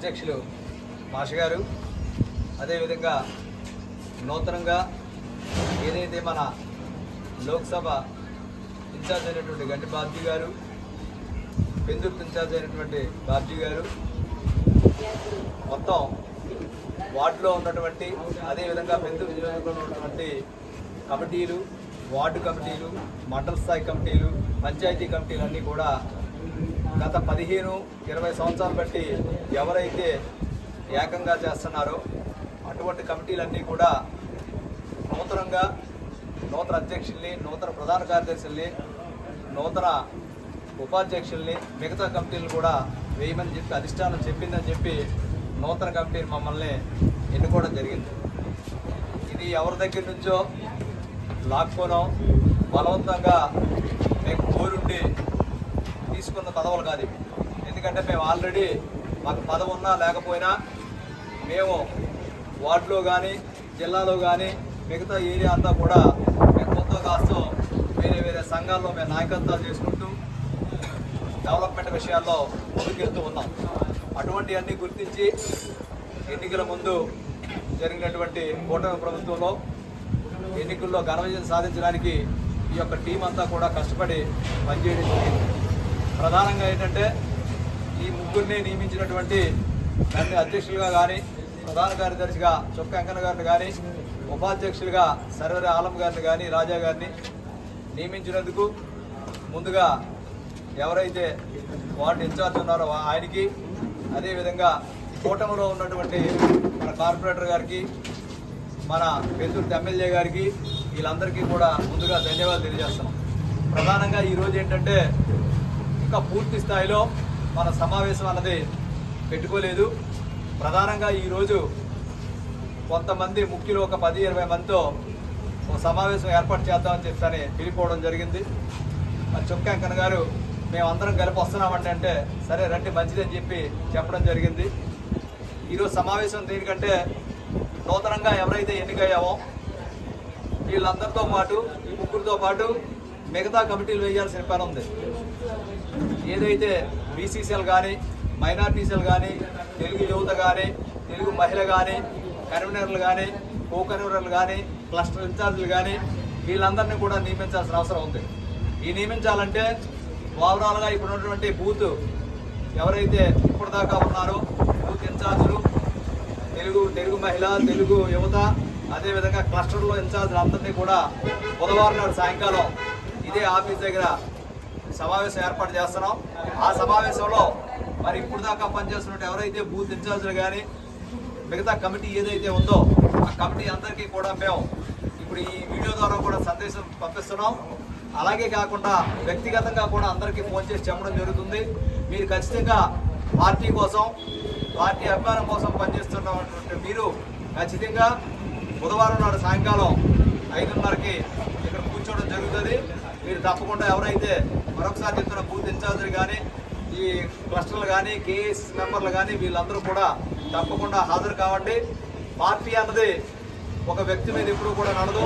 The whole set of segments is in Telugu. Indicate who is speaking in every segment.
Speaker 1: అధ్యక్షులు మాష గారు, అదేవిధంగా నూతనంగా ఏదైతే మన లోక్సభ ఇన్ఛార్జ్ అయినటువంటి గంటి బాబ్జీ గారు, పెందుర్తి ఇన్ఛార్జ్ అయినటువంటి బాబ్జీ గారు, మొత్తం వార్డులో ఉన్నటువంటి అదేవిధంగా పెందుర్తి నియోజకవర్గంలో ఉన్నటువంటి కమిటీలు, వార్డు కమిటీలు, మండల స్థాయి కమిటీలు, పంచాయతీ కమిటీలు అన్నీ కూడా గత 15-20 సంవత్సరాలు బట్టి ఎవరైతే ఏకంగా చేస్తున్నారో అటువంటి కమిటీలన్నీ కూడా నూతనంగా నూతన అధ్యక్షుల్ని, నూతన ప్రధాన కార్యదర్శుల్ని, నూతన ఉపాధ్యక్షుల్ని, మిగతా కమిటీలను కూడా వేయమని చెప్పి అధిష్టానం చెప్పిందని చెప్పి నూతన కమిటీని మమ్మల్ని ఎన్నుకోవడం జరిగింది. ఇది ఎవరి దగ్గర నుంచో లాక్కోనో బలవంతంగా మేము కోరుండి తీసుకున్న పదవులు కాదు. ఎందుకంటే మేము ఆల్రెడీ మాకు పదవి ఉన్నా లేకపోయినా మేము వార్డులో కానీ జిల్లాలో కానీ మిగతా ఏరియా అంతా కూడా మేము కొత్త కాస్త వేరే సంఘాల్లో మేము నాయకత్వాలు చేసుకుంటూ డెవలప్మెంట్ విషయాల్లో ముందుకెళ్తూ ఉన్నాం. అటువంటి అన్నీ గుర్తించి ఎన్నికల ముందు జరిగినటువంటి కూటమి ప్రభుత్వంలో ఎన్నికల్లో ఘన విజయం సాధించడానికి ఈ యొక్క టీం అంతా కూడా కష్టపడి పనిచేయడం జరిగింది. ప్రధానంగా ఏంటంటే ఈ ముగ్గురిని నియమించినటువంటి నన్ను అధ్యక్షులుగా కానీ, ప్రధాన కార్యదర్శిగా చొక్క వెంకన్న గారిని కానీ, ఉపాధ్యక్షులుగా సర్వరి ఆలం గారిని కానీ, రాజా గారిని నియమించినందుకు ముందుగా ఎవరైతే వార్డు ఇన్ఛార్జ్ ఉన్నారో ఆయనకి, అదేవిధంగా కూటమిలో ఉన్నటువంటి మన కార్పొరేటర్ గారికి, మన పెందుర్తి ఎమ్మెల్యే గారికి, వీళ్ళందరికీ కూడా ముందుగా ధన్యవాదాలు తెలియజేస్తున్నాం. ప్రధానంగా ఈరోజు ఏంటంటే ఇంకా పూర్తి స్థాయిలో మన సమావేశం అన్నది పెట్టుకోలేదు. ప్రధానంగా ఈరోజు కొంతమంది ముఖ్యులు ఒక 10-20 మందితో ఒక సమావేశం ఏర్పాటు చేద్దామని చెప్పని పిలిపోవడం జరిగింది. మరి చొక్క వెంకన్న గారు మేమందరం కలిపి వస్తున్నామంటే సరే రండి మంచిదని చెప్పి చెప్పడం జరిగింది. ఈరోజు సమావేశం దేనికంటే నూతనంగా ఎవరైతే ఎన్నికయ్యామో వీళ్ళందరితో పాటు ఈ ముగ్గురితో పాటు మిగతా కమిటీలు వేయాల్సిన పని ఉంది. ఏదైతే బీసీసీలు కానీ, మైనార్టీసీలు కానీ, తెలుగు యువత కానీ, తెలుగు మహిళ కానీ, కన్వీనర్లు కానీ, కో కన్వీనర్లు కానీ, క్లస్టర్ ఇన్ఛార్జీలు కానీ వీళ్ళందరినీ కూడా నియమించాల్సిన అవసరం ఉంది. ఈ నియమించాలంటే ఓవరాల్గా ఇప్పుడు ఉన్నటువంటి బూత్ ఎవరైతే ఇప్పటిదాకా ఉన్నారో బూత్ ఇన్ఛార్జీలు, తెలుగు మహిళ, తెలుగు యువత, అదేవిధంగా క్లస్టర్లో ఇన్ఛార్జీలు అందరినీ కూడా బుధవారం నాడు సాయంకాలం ఇదే ఆఫీస్ దగ్గర సమావేశం ఏర్పాటు చేస్తున్నాం. ఆ సమావేశంలో మరి ఇప్పుడు దాకా పనిచేస్తున్నట్టు ఎవరైతే బూత్ ఇన్ఛార్జీలు కానీ మిగతా కమిటీ ఏదైతే ఉందో ఆ కమిటీ అందరికీ కూడా మేము ఇప్పుడు ఈ వీడియో ద్వారా కూడా సందేశం పంపిస్తున్నాం. అలాగే కాకుండా వ్యక్తిగతంగా కూడా అందరికీ ఫోన్ చేసి చెప్పడం జరుగుతుంది. మీరు ఖచ్చితంగా పార్టీ కోసం, పార్టీ అభిమానం కోసం పనిచేస్తున్నటువంటి మీరు ఖచ్చితంగా బుధవారం నాడు సాయంకాలం 5:30కి ఇక్కడ కూర్చోవడం జరుగుతుంది. మీరు తప్పకుండా ఎవరైతే మరొకసారి చెప్తున్న బూత్ ఇన్ఛార్జీలు కానీ, ఈ క్లస్టర్లు కానీ, కేఎస్ మెంబర్లు కానీ వీళ్ళందరూ కూడా తప్పకుండా హాజరు కావండి. పార్టీ అన్నది ఒక వ్యక్తి మీద ఎప్పుడూ కూడా నడదు.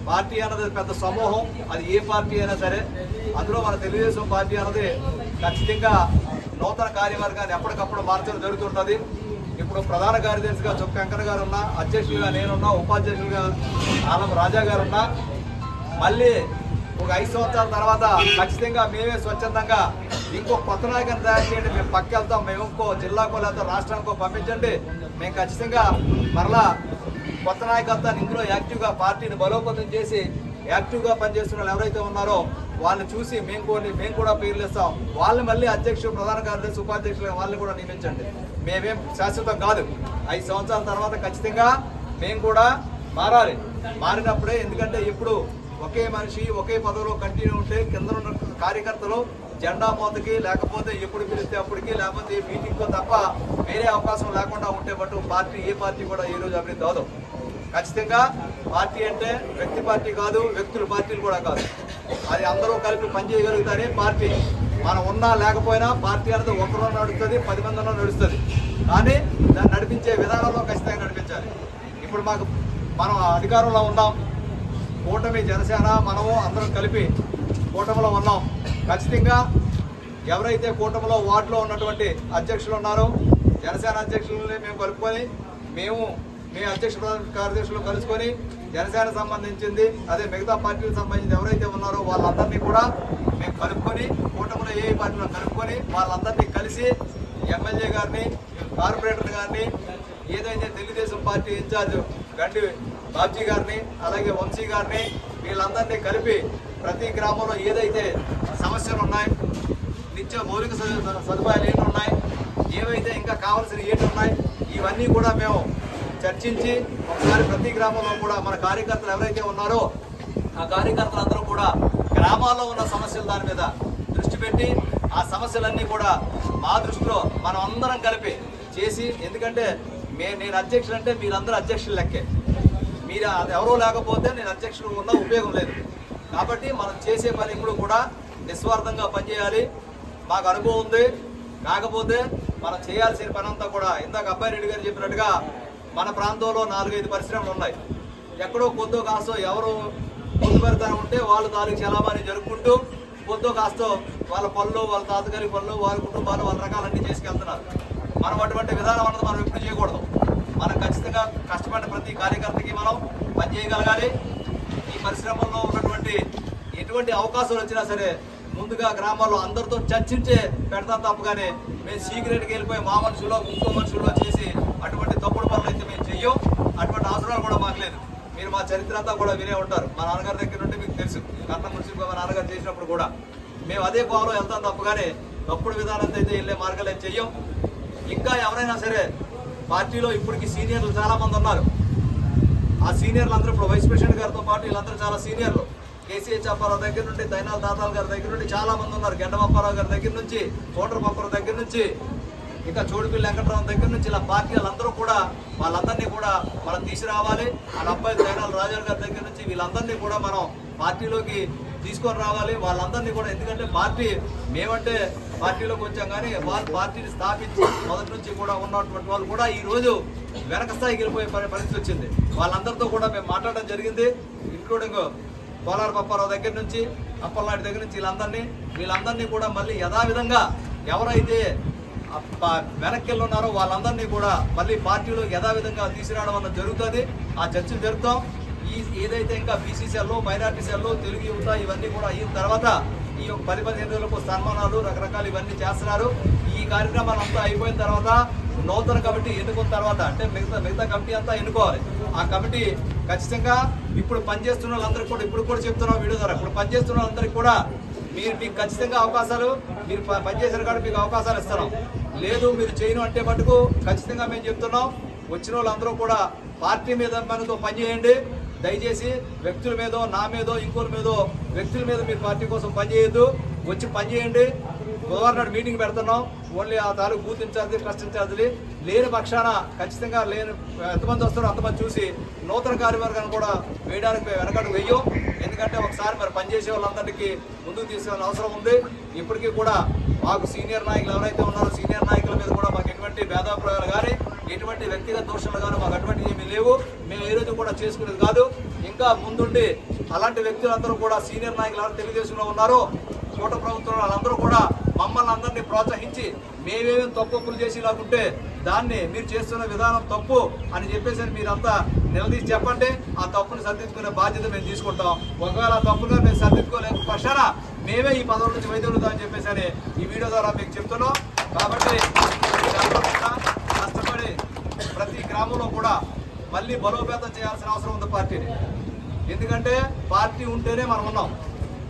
Speaker 1: పార్టీ అన్నది పెద్ద సమూహం. అది ఏ పార్టీ అయినా సరే. అందులో మన తెలుగుదేశం పార్టీ అన్నది ఖచ్చితంగా నూతన కార్యవర్గాన్ని ఎప్పటికప్పుడు మార్చడం జరుగుతుంటుంది. ఇప్పుడు ప్రధాన కార్యదర్శిగా చొక్క వెంకన్న గారు ఉన్నా, అధ్యక్షులుగా నేనున్నా, ఉపాధ్యక్షులుగా ఆలం రాజా గారు ఉన్నా, మళ్ళీ ఒక 5 సంవత్సరాల తర్వాత ఖచ్చితంగా మేమే స్వచ్ఛందంగా ఇంకో కొత్త నాయకుని తయారు చేయండి, మేము పక్కెళ్తాం, మేము ఇంకో జిల్లాకో లేదా రాష్ట్రానికో పంపించండి, మేము ఖచ్చితంగా మరలా కొత్త నాయకత్వాన్ని ఇందులో యాక్టివ్గా పార్టీని బలోపేతం చేసి యాక్టివ్గా పనిచేస్తున్న వాళ్ళు ఎవరైతే ఉన్నారో వాళ్ళని చూసి మేము కూడా పేర్లు ఇస్తాం. వాళ్ళని మళ్ళీ అధ్యక్షుడు, ప్రధాన కార్యదర్శి, ఉపాధ్యక్షులు వాళ్ళని కూడా నియమించండి. మేమేం శాశ్వతం కాదు. 5 సంవత్సరాల తర్వాత ఖచ్చితంగా మేము కూడా మారాలి. మారినప్పుడే, ఎందుకంటే ఇప్పుడు ఒకే మనిషి ఒకే పదవిలో కంటిన్యూ ఉంటే కింద ఉన్న కార్యకర్తలు జెండా మోతకి, లేకపోతే ఎప్పుడు పిలిస్తే అప్పటికి, లేకపోతే మీటింగ్కో తప్ప వేరే అవకాశం లేకుండా ఉంటే బట్టు పార్టీ ఏ పార్టీ కూడా ఈ రోజు అభివృద్ధి అవదు. ఖచ్చితంగా పార్టీ అంటే వ్యక్తి పార్టీ కాదు, వ్యక్తుల పార్టీలు కూడా కాదు. అది అందరూ కలిపి పనిచేయగలుగుతారే పార్టీ. మనం ఉన్నా లేకపోయినా పార్టీ అనేది ఒకరిలో నడుస్తుంది, 10 మందిలో నడుస్తుంది. కానీ దాన్ని నడిపించే విధానంలో ఖచ్చితంగా నడిపించాలి. ఇప్పుడు మనం అధికారంలో ఉన్నాం. కూటమి, జనసేన, మనము అందరం కలిపి కూటమిలో ఉన్నాం. ఖచ్చితంగా ఎవరైతే కూటమిలో వార్డులో ఉన్నటువంటి అధ్యక్షులు ఉన్నారో జనసేన అధ్యక్షులని మేము కలుపుకొని మీ అధ్యక్ష కార్యదర్శులు కలుసుకొని జనసేన సంబంధించింది అదే మిగతా పార్టీలకు సంబంధించి ఎవరైతే ఉన్నారో వాళ్ళందరినీ కూడా మేము కలుపుకొని కూటమిలో ఏ పార్టీలో కలుపుకొని వాళ్ళందరినీ కలిసి ఎమ్మెల్యే గారిని కార్పొరేటర్ గారిని ఏదైతే తెలుగుదేశం పార్టీ ఇన్ఛార్జ్ గండి బాబ్జీ గారిని అలాగే వంశీ గారిని వీళ్ళందరినీ కలిపి ప్రతి గ్రామంలో ఏదైతే సమస్యలు ఉన్నాయి, నిత్య మౌలిక సదుపాయాలు ఏంటి ఉన్నాయి, ఏవైతే ఇంకా కావాల్సిన ఏంటి ఉన్నాయి, ఇవన్నీ కూడా మేము చర్చించి ఒకసారి ప్రతి గ్రామంలో కూడా మన కార్యకర్తలు ఎవరైతే ఉన్నారో ఆ కార్యకర్తలందరూ కూడా గ్రామాల్లో ఉన్న సమస్యల దాని మీద దృష్టి పెట్టి ఆ సమస్యలన్నీ కూడా మా దృష్టిలో మనం అందరం కలిపి చేసి, ఎందుకంటే నేను అధ్యక్షులు అంటే మీరందరూ అధ్యక్షులు లెక్కే, మీరు అది ఎవరో లేకపోతే నేను అధ్యక్షులు ఉన్న ఉపయోగం లేదు. కాబట్టి మనం చేసే పని ఇప్పుడు కూడా నిస్వార్థంగా పనిచేయాలి. మాకు అనుభవం ఉంది, కాకపోతే మనం చేయాల్సిన పని అంతా కూడా ఇందాక అబ్బాయి రెడ్డి గారు చెప్పినట్టుగా మన ప్రాంతంలో 4-5 పరిశ్రమలు ఉన్నాయి. ఎక్కడో కొద్దో కాస్తో ఎవరు పొందుపరితనం ఉంటే వాళ్ళు తాలూకు చలామణి జరుపుకుంటూ కొద్దో కాస్తో వాళ్ళ పనులు, వాళ్ళ తాతగారి పనులు, వాళ్ళ కుటుంబాలు, వాళ్ళ రకాలన్నీ చేసుకెళ్తున్నారు. మనం అటువంటి విధానం అన్నది మనం ఎప్పుడు చేయకూడదు. మనం ఖచ్చితంగా కష్టపడ్డ ప్రతి కార్యకర్తకి మనం పని చేయగలగాలి. ఈ పరిశ్రమల్లో ఉన్నటువంటి ఎటువంటి అవకాశాలు వచ్చినా సరే ముందుగా గ్రామాల్లో అందరితో చర్చించే పెడతాం తప్పగానే మేము సీక్రెట్కి వెళ్ళిపోయి మా మనుషుల్లో ఇంకో మనుషుల్లో చేసి అటువంటి తప్పుడు పనులు అయితే మేము చెయ్యం. అటువంటి అవసరాలు కూడా మాకు లేదు. మీరు మా చరిత్ర అంతా కూడా వినే ఉంటారు. మా నాన్నగారి దగ్గర నుండి మీకు తెలుసు, కర్ణ మున్సిపల్ మా నాన్నగారు చేసినప్పుడు కూడా మేము అదే కోవలో వెళ్తాం తప్పగానే తప్పుడు విధానంతో అయితే వెళ్ళే మార్గాలు అయితే చెయ్యం. ఇంకా ఎవరైనా సరే పార్టీలో ఇప్పటికి సీనియర్లు చాలామంది ఉన్నారు. ఆ సీనియర్లు అందరూ ఇప్పుడు వైస్ ప్రెసిడెంట్ గారితో పాటు వీళ్ళందరూ చాలా సీనియర్లు. కేసీహెచ్ అప్పారావు దగ్గర నుండి, దైనాల్ దాతాల గారి దగ్గర నుండి చాలా మంది ఉన్నారు. గెండమప్పారావు గారి దగ్గర నుంచి, కోటర పప్పారావు దగ్గర నుంచి, ఇంకా చోడుపిల్లి వెంకటరావు దగ్గర నుంచి ఇలా పార్టీ వాళ్ళందరూ కూడా వాళ్ళందరినీ కూడా మనం తీసుకురావాలి. వాళ్ళ అబ్బాయి దైనాల్ రాజా గారి దగ్గర నుంచి వీళ్ళందరినీ కూడా మనం పార్టీలోకి తీసుకొని రావాలి. వాళ్ళందరినీ కూడా, ఎందుకంటే పార్టీ మేమంటే పార్టీలోకి వచ్చాం కానీ వాళ్ళు పార్టీని స్థాపించి మొదటి నుంచి కూడా ఉన్నటువంటి వాళ్ళు కూడా ఈరోజు వెనక స్థాయికి వెళ్ళిపోయే పరిస్థితి వచ్చింది. వాళ్ళందరితో కూడా మేము మాట్లాడడం జరిగింది. ఇంక్లూడింగ్ కోలార పప్పారావు దగ్గర నుంచి, అప్పలనాయుడు దగ్గర నుంచి వీళ్ళందరినీ కూడా మళ్ళీ యథావిధంగా ఎవరైతే వెనక్కి వెళ్ళి ఉన్నారో వాళ్ళందరినీ కూడా మళ్ళీ పార్టీలో యథావిధంగా తీసుకురావడం అన్నది జరుగుతుంది. ఆ చర్చలు జరుపుతాం. ఏదైతే ఇంకా BC cell, minority cell, Telugu యువత ఇవన్నీ కూడా అయిన తర్వాత ఈ 10-15 రోజులకు సన్మానాలు రకరకాలు ఇవన్నీ చేస్తున్నారు. ఈ కార్యక్రమాలు అంతా అయిపోయిన తర్వాత నూతన కమిటీ ఎన్నుకున్న తర్వాత అంటే మిగతా కమిటీ అంతా ఎన్నుకోవాలి. ఆ కమిటీ ఖచ్చితంగా ఇప్పుడు పనిచేస్తున్న వాళ్ళందరికీ కూడా ఇప్పుడు కూడా చెప్తున్నాం వీడియో ద్వారా, ఇప్పుడు పనిచేస్తున్న వాళ్ళందరికీ కూడా మీకు ఖచ్చితంగా అవకాశాలు, మీరు పనిచేసిన కాదు మీకు అవకాశాలు ఇస్తున్నాం. లేదు మీరు చేయను అంటే మటుకు ఖచ్చితంగా మేము చెప్తున్నాం, వచ్చిన వాళ్ళందరూ కూడా పార్టీ మీద మనతో పనిచేయండి. దయచేసి వ్యక్తుల మీదో, నా మీదో, ఇంకోరి మీదో వ్యక్తుల మీద మీరు పార్టీ కోసం పనిచేయద్దు. వచ్చి పనిచేయండి. గవర్నర్ మీటింగ్ పెడుతున్నాం. ఓన్లీ ఆ తాలూకు బూత్ ఇన్ఛార్జీ, ట్రస్ట్ ఇన్ఛార్జీలు లేని పక్షాన ఖచ్చితంగా ఎంతమంది వస్తారో అంతమంది చూసి నూతన కార్యవర్గాన్ని కూడా వేయడానికి వెనకడుగు వెయ్యం. ఎందుకంటే ఒకసారి మరి పనిచేసే వాళ్ళందరికీ ముందుకు తీసుకెళ్ళిన అవసరం ఉంది. ఇప్పటికీ కూడా మాకు సీనియర్ నాయకులు ఎవరైతే ఉన్నారో సీనియర్ నాయకుల మీద కూడా మాకు ఎటువంటి భేదాభిప్రాయాలు కానీ ఎటువంటి వ్యక్తిగత దోషాలు కానీ మాకు అటువంటి ఏమీ లేవు. మేము ఏ రోజు కూడా చేసుకునేది కాదు. ఇంకా ముందుండి అలాంటి వ్యక్తులందరూ కూడా సీనియర్ నాయకులు ఎవరు తెలుగుదేశంలో ఉన్నారో కూట ప్రభుత్వంలో వాళ్ళందరూ కూడా మమ్మల్ని అందరినీ ప్రోత్సహించి మేమేమేమి తప్పులు చేసి లాగుంటే దాన్ని మీరు చేస్తున్న విధానం తప్పు అని చెప్పేసి మీరంతా నిలదీసి చెప్పండి. ఆ తప్పుని సర్దించుకునే బాధ్యత మేము తీసుకుంటాం. ఒకవేళ ఆ తప్పుగా మేము సర్దించుకోలేక పక్షాన మేమే ఈ పదవుల నుంచి వైద్యులుదామని చెప్పేసి ఈ వీడియో ద్వారా మీకు చెప్తున్నాం. కాబట్టి కష్టపడి ప్రతి గ్రామంలో కూడా మళ్ళీ బలోపేతం చేయాల్సిన అవసరం ఉంది పార్టీని. ఎందుకంటే పార్టీ ఉంటేనే మనం ఉన్నాం.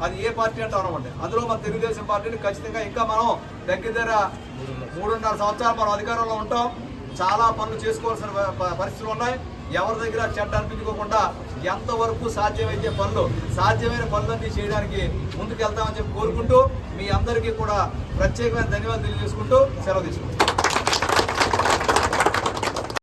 Speaker 1: అది ఏ పార్టీ అంటే అనమాట. అందులో మన తెలుగుదేశం పార్టీని ఖచ్చితంగా ఇంకా మనం దగ్గర 3.5 సంవత్సరాలు మనం అధికారంలో ఉంటాం. చాలా పనులు చేసుకోవాల్సిన పరిస్థితులు ఉన్నాయి. ఎవరి దగ్గర చెడ్డ అనిపించుకోకుండా ఎంతవరకు సాధ్యమైన పనులన్నీ చేయడానికి ముందుకు వెళ్తామని చెప్పి కోరుకుంటూ మీ అందరికీ కూడా ప్రత్యేకమైన ధన్యవాదాలు తెలియజేసుకుంటూ సెలవు తీసుకుంటాం.